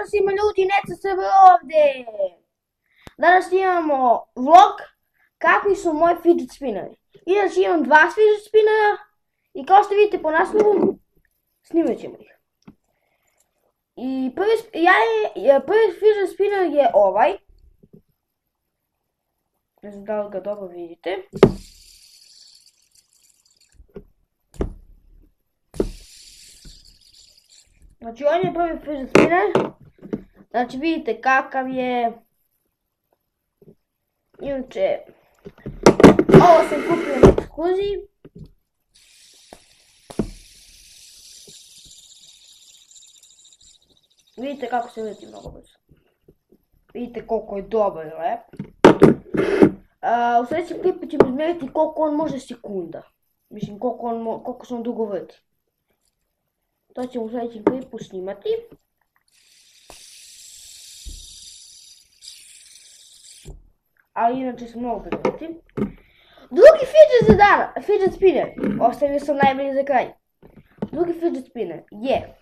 Pozdrav svima ljudi, Neca SB ovdje! Danas imamo vlog kakvi su moji fidget spinneri. Inače imam dva fidget spinnera i kao što vidite po naslovu, snimat ćemo ih. I prvi fidget spinner je ovaj. Ne znam da li ga dobro vidite. Znači on je prvi fidget spinner. Znači vidite kakav je. Inače, ovo sam kupio na ekskluziji. Vidite kako se vrti mnogo brzo. Vidite koliko je dobar i lep. U sljedećem klipu ćemo izmjeriti koliko on može sekunda. Mislim koliko se on dugo vrti. To ćemo u sljedećem klipu snimati. Ali inače se mnogo vrti. Drugi fidget spinner, ostavio sam najbolji za kraj. Drugi fidget spinner je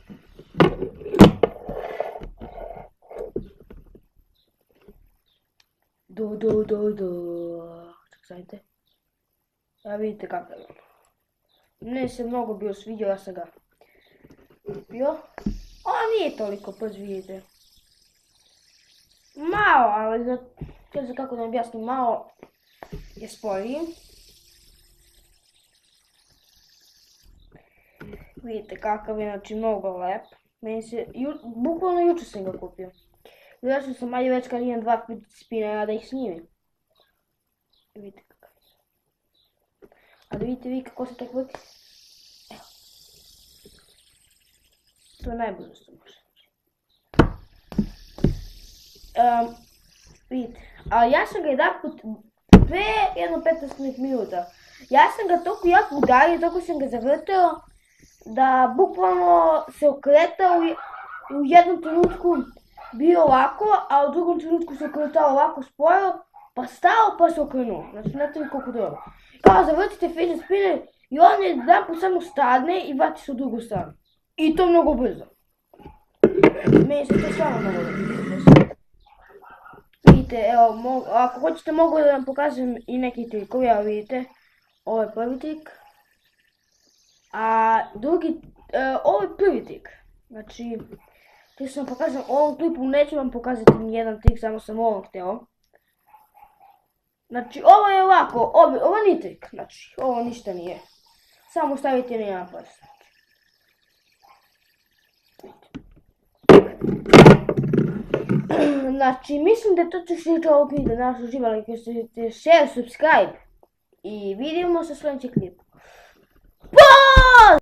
Čekajte. Ja vidite kakav je. Mene se mnogo bio svidio, ja sam ga kupio. On nije toliko brz, vidite. Malo, ali ne znam kako da objasnim, malo je sporiji. Vidite kakav je, znači mnogo lep. Meni se, bukvalno jučer sam ga kupio. Gledao sam manje već kad imam dva fidget spinnera da ih snimim. Vidite kakav je. A da vidite vi kako se tako vrti. Evo. To je najbolje što može. Vidite, ali ja sam ga jedanput pre jedno 15 minuta. Ja sam ga toliko jako udario, toliko sam ga zavrtao da bukvalno se okretao u jednom trenutku bio ovako, a u drugom trenutku se okretao ovako sporo, pa stao pa se okrenuo. Znači, znate li koliko dobro. Kao zavrtite fidget spinner i on jedanput samo stane i vrati se u drugu stranu. I to mnogo brzo. Meni se to stvarno mnogo brzo. Vidite, evo, ako hoćete mogu da vam pokažem i neki trikovi, evo vidite. Ovo je prvi trik. A drugi, ovo je prvi trik. Znači, htio sam vam pokazati, u ovom klipu neću vam pokazati ni jedan trik, samo sam ovo htio. Znači, ovo je ovako, ovo nije trik, znači, ovo ništa nije. Samo stavite na jedan prst. Znači, mislim da to će se ovog videa danas uživali, koji ste share, subscribe i vidimo se u sljedećem klipu.